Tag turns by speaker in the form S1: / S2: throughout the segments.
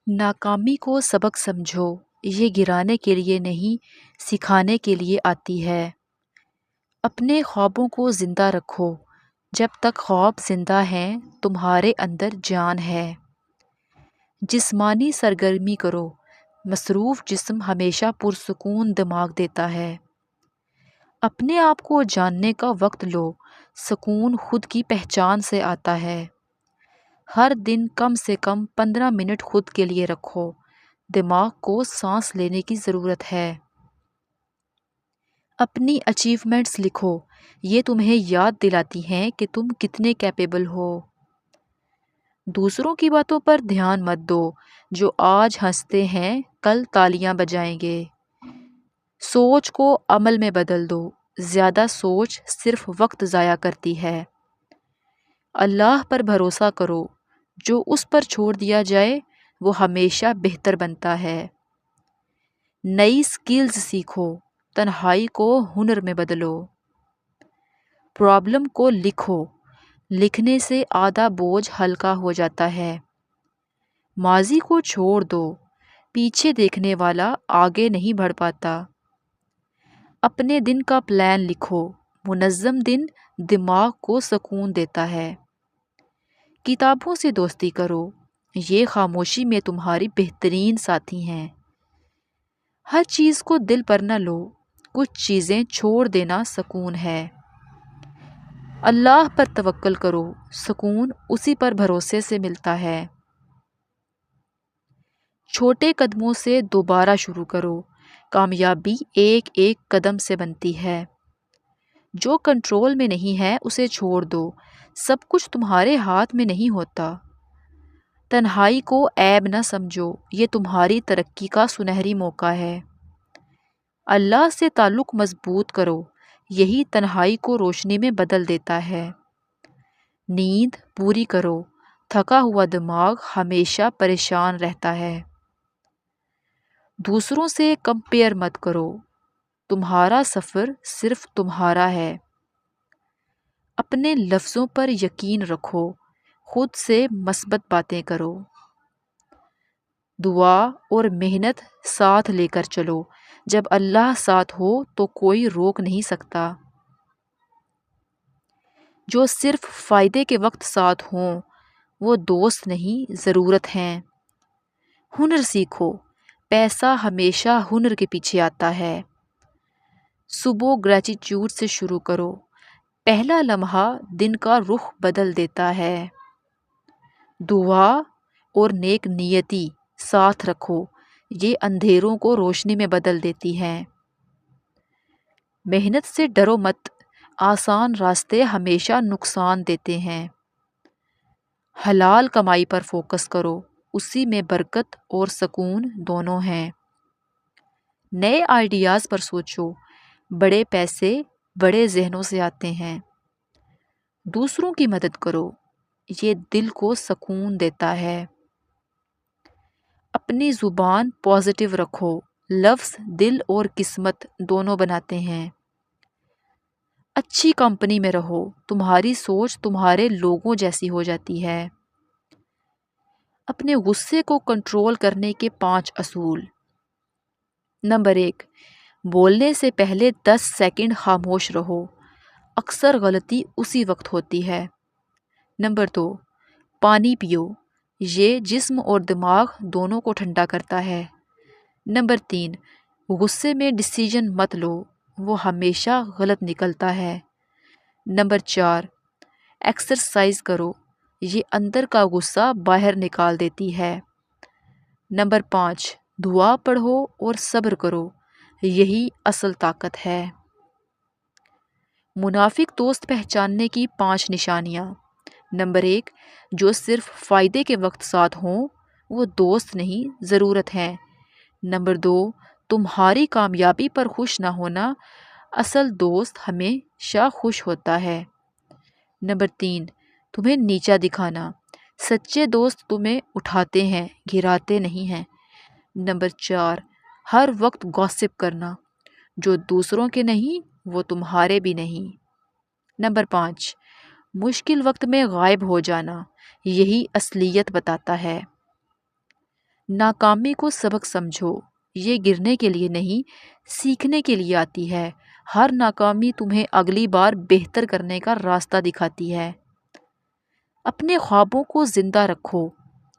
S1: ناکامی کو سبق سمجھو، یہ گرانے کے لیے نہیں، سکھانے کے لیے آتی ہے۔ اپنے خوابوں کو زندہ رکھو، جب تک خواب زندہ ہیں تمہارے اندر جان ہے۔ جسمانی سرگرمی کرو، مصروف جسم ہمیشہ پرسکون دماغ دیتا ہے۔ اپنے آپ کو جاننے کا وقت لو، سکون خود کی پہچان سے آتا ہے۔ ہر دن کم سے کم 15 منٹ خود کے لیے رکھو، دماغ کو سانس لینے کی ضرورت ہے۔ اپنی اچیومنٹس لکھو، یہ تمہیں یاد دلاتی ہیں کہ تم کتنے کیپیبل ہو۔ دوسروں کی باتوں پر دھیان مت دو، جو آج ہنستے ہیں کل تالیاں بجائیں گے۔ سوچ کو عمل میں بدل دو، زیادہ سوچ صرف وقت ضائع کرتی ہے۔ اللہ پر بھروسہ کرو، جو اس پر چھوڑ دیا جائے وہ ہمیشہ بہتر بنتا ہے۔ نئی سکلز سیکھو، تنہائی کو ہنر میں بدلو۔ پرابلم کو لکھو، لکھنے سے آدھا بوجھ ہلکا ہو جاتا ہے۔ ماضی کو چھوڑ دو، پیچھے دیکھنے والا آگے نہیں بڑھ پاتا۔ اپنے دن کا پلان لکھو، منظم دن دماغ کو سکون دیتا ہے۔ کتابوں سے دوستی کرو، یہ خاموشی میں تمہاری بہترین ساتھی ہیں۔ ہر چیز کو دل پر نہ لو، کچھ چیزیں چھوڑ دینا سکون ہے۔ اللہ پر توکل کرو، سکون اسی پر بھروسے سے ملتا ہے۔ چھوٹے قدموں سے دوبارہ شروع کرو، کامیابی ایک ایک قدم سے بنتی ہے۔ جو کنٹرول میں نہیں ہے اسے چھوڑ دو، سب کچھ تمہارے ہاتھ میں نہیں ہوتا۔ تنہائی کو عیب نہ سمجھو، یہ تمہاری ترقی کا سنہری موقع ہے۔ اللہ سے تعلق مضبوط کرو، یہی تنہائی کو روشنی میں بدل دیتا ہے۔ نیند پوری کرو، تھکا ہوا دماغ ہمیشہ پریشان رہتا ہے۔ دوسروں سے کمپیئر مت کرو، تمہارا سفر صرف تمہارا ہے۔ اپنے لفظوں پر یقین رکھو، خود سے مثبت باتیں کرو۔ دعا اور محنت ساتھ لے کر چلو، جب اللہ ساتھ ہو تو کوئی روک نہیں سکتا۔ جو صرف فائدے کے وقت ساتھ ہوں وہ دوست نہیں، ضرورت ہیں۔ ہنر سیکھو، پیسہ ہمیشہ ہنر کے پیچھے آتا ہے۔ صبح گریٹیٹیوڈ سے شروع کرو، پہلا لمحہ دن کا رخ بدل دیتا ہے۔ دعا اور نیک نیتی ساتھ رکھو، یہ اندھیروں کو روشنی میں بدل دیتی ہے۔ محنت سے ڈرو مت، آسان راستے ہمیشہ نقصان دیتے ہیں۔ حلال کمائی پر فوکس کرو، اسی میں برکت اور سکون دونوں ہیں۔ نئے آئیڈیاز پر سوچو، بڑے پیسے بڑے ذہنوں سے آتے ہیں۔ دوسروں کی مدد کرو، یہ دل کو سکون دیتا ہے۔ اپنی زبان پازیٹیو رکھو، لفظ دل اور قسمت دونوں بناتے ہیں۔ اچھی کمپنی میں رہو، تمہاری سوچ تمہارے لوگوں جیسی ہو جاتی ہے۔ اپنے غصے کو کنٹرول کرنے کے 5 اصول۔ نمبر 1، بولنے سے پہلے 10 سیکنڈ خاموش رہو، اکثر غلطی اسی وقت ہوتی ہے۔ نمبر 2، پانی پیو، یہ جسم اور دماغ دونوں کو ٹھنڈا کرتا ہے۔ نمبر 3، غصے میں ڈیسیژن مت لو، وہ ہمیشہ غلط نکلتا ہے۔ نمبر 4، ایکسرسائز کرو، یہ اندر کا غصہ باہر نکال دیتی ہے۔ نمبر 5، دعا پڑھو اور صبر کرو، یہی اصل طاقت ہے۔ منافق دوست پہچاننے کی 5 نشانیاں۔ نمبر 1، جو صرف فائدے کے وقت ساتھ ہوں وہ دوست نہیں، ضرورت ہیں۔ نمبر 2، تمہاری کامیابی پر خوش نہ ہونا، اصل دوست ہمیشہ خوش ہوتا ہے۔ نمبر 3، تمہیں نیچا دکھانا، سچے دوست تمہیں اٹھاتے ہیں، گراتے نہیں ہیں۔ نمبر 4، ہر وقت گوسپ کرنا، جو دوسروں کے نہیں وہ تمہارے بھی نہیں۔ نمبر 5، مشکل وقت میں غائب ہو جانا، یہی اصلیت بتاتا ہے۔ ناکامی کو سبق سمجھو، یہ گرنے کے لیے نہیں، سیکھنے کے لیے آتی ہے۔ ہر ناکامی تمہیں اگلی بار بہتر کرنے کا راستہ دکھاتی ہے۔ اپنے خوابوں کو زندہ رکھو،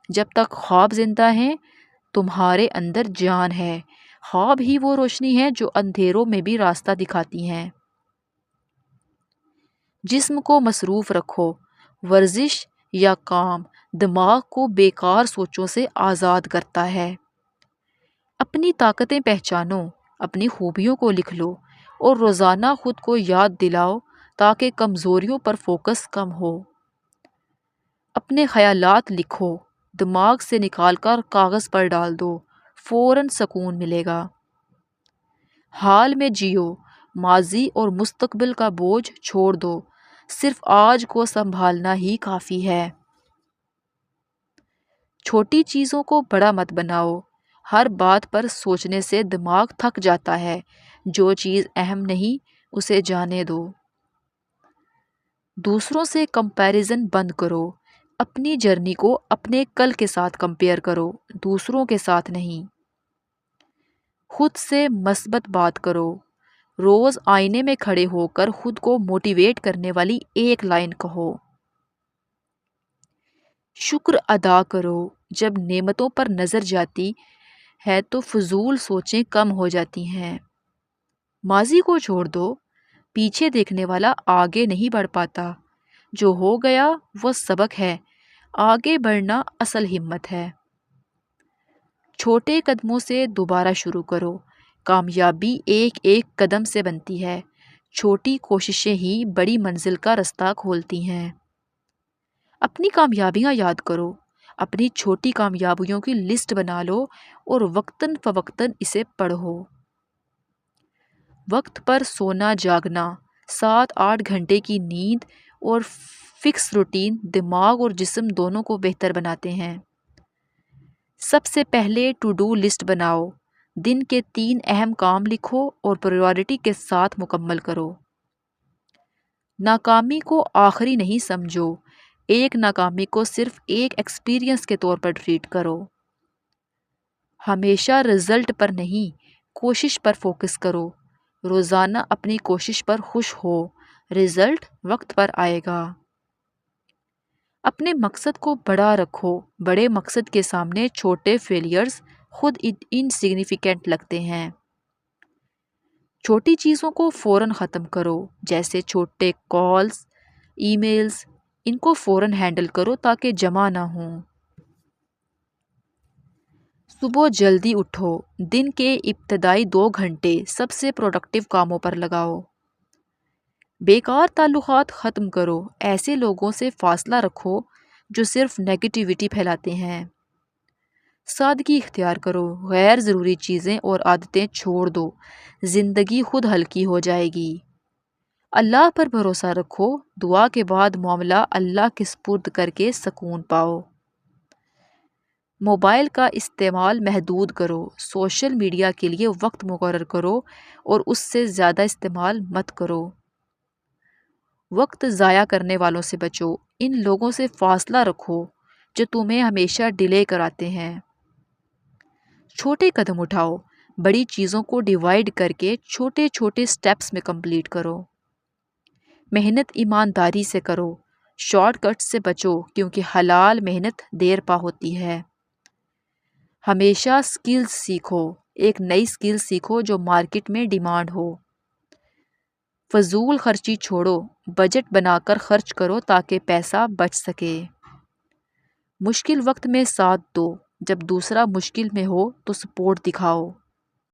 S1: جب تک خواب زندہ ہیں تمہارے اندر جان ہے۔ خواب ہی وہ روشنی ہے جو اندھیروں میں بھی راستہ دکھاتی ہیں۔ جسم کو مصروف رکھو، ورزش یا کام دماغ کو بیکار سوچوں سے آزاد کرتا ہے۔ اپنی طاقتیں پہچانو، اپنی خوبیوں کو لکھ لو اور روزانہ خود کو یاد دلاؤ تاکہ کمزوریوں پر فوکس کم ہو۔ اپنے خیالات لکھو، دماغ سے نکال کر کاغذ پر ڈال دو، فوراً سکون ملے گا۔ حال میں جیو، ماضی اور مستقبل کا بوجھ چھوڑ دو، صرف آج کو سنبھالنا ہی کافی ہے۔ چھوٹی چیزوں کو بڑا مت بناؤ، ہر بات پر سوچنے سے دماغ تھک جاتا ہے۔ جو چیز اہم نہیں اسے جانے دو۔ دوسروں سے کمپیریزن بند کرو، اپنی جرنی کو اپنے کل کے ساتھ کمپیئر کرو، دوسروں کے ساتھ نہیں۔ خود سے مثبت بات کرو، روز آئینے میں کھڑے ہو کر خود کو موٹیویٹ کرنے والی ایک لائن کہو۔ شکر ادا کرو، جب نعمتوں پر نظر جاتی ہے تو فضول سوچیں کم ہو جاتی ہیں۔ ماضی کو چھوڑ دو، پیچھے دیکھنے والا آگے نہیں بڑھ پاتا۔ جو ہو گیا وہ سبق ہے، آگے بڑھنا اصل ہمت ہے۔ چھوٹے قدموں سے دوبارہ شروع کرو، کامیابی ایک ایک قدم سے بنتی ہے۔ چھوٹی کوششیں ہی بڑی منزل کا رستہ کھولتی ہیں۔ اپنی کامیابیاں یاد کرو، اپنی چھوٹی کامیابیوں کی لسٹ بنا لو اور وقتاً فوقتاً اسے پڑھو۔ وقت پر سونا جاگنا، 7-8 گھنٹے کی نیند اور فکس روٹین دماغ اور جسم دونوں کو بہتر بناتے ہیں۔ سب سے پہلے ٹو ڈو لسٹ بناؤ، دن کے 3 اہم کام لکھو اور پریورٹی کے ساتھ مکمل کرو۔ ناکامی کو آخری نہیں سمجھو، ایک ناکامی کو صرف ایک ایکسپیرینس کے طور پر ٹریٹ کرو۔ ہمیشہ رزلٹ پر نہیں، کوشش پر فوکس کرو۔ روزانہ اپنی کوشش پر خوش ہو، رزلٹ وقت پر آئے گا۔ اپنے مقصد کو بڑا رکھو، بڑے مقصد کے سامنے چھوٹے فیلیئرز خود انسگنیفیکنٹ لگتے ہیں۔ چھوٹی چیزوں کو فوراً ختم کرو، جیسے چھوٹے کالز، ای میلز، ان کو فوراً ہینڈل کرو تاکہ جمع نہ ہوں۔ صبح جلدی اٹھو، دن کے ابتدائی 2 گھنٹے سب سے پروڈکٹیو کاموں پر لگاؤ۔ بیکار تعلقات ختم کرو، ایسے لوگوں سے فاصلہ رکھو جو صرف نیگیٹیوٹی پھیلاتے ہیں۔ سادگی اختیار کرو، غیر ضروری چیزیں اور عادتیں چھوڑ دو، زندگی خود ہلکی ہو جائے گی۔ اللہ پر بھروسہ رکھو، دعا کے بعد معاملہ اللہ کے سپرد کر کے سکون پاؤ۔ موبائل کا استعمال محدود کرو، سوشل میڈیا کے لیے وقت مقرر کرو اور اس سے زیادہ استعمال مت کرو۔ وقت ضائع کرنے والوں سے بچو، ان لوگوں سے فاصلہ رکھو جو تمہیں ہمیشہ ڈیلے کراتے ہیں۔ چھوٹے قدم اٹھاؤ، بڑی چیزوں کو ڈیوائیڈ کر کے چھوٹے چھوٹے سٹیپس میں کمپلیٹ کرو۔ محنت ایمانداری سے کرو، شارٹ کٹ سے بچو کیونکہ حلال محنت دیر پا ہوتی ہے۔ ہمیشہ سکلز سیکھو، ایک نئی سکل سیکھو جو مارکیٹ میں ڈیمانڈ ہو۔ فضول خرچی چھوڑو، بجٹ بنا کر خرچ کرو تاکہ پیسہ بچ سکے۔ مشکل وقت میں ساتھ دو، جب دوسرا مشکل میں ہو تو سپورٹ دکھاؤ۔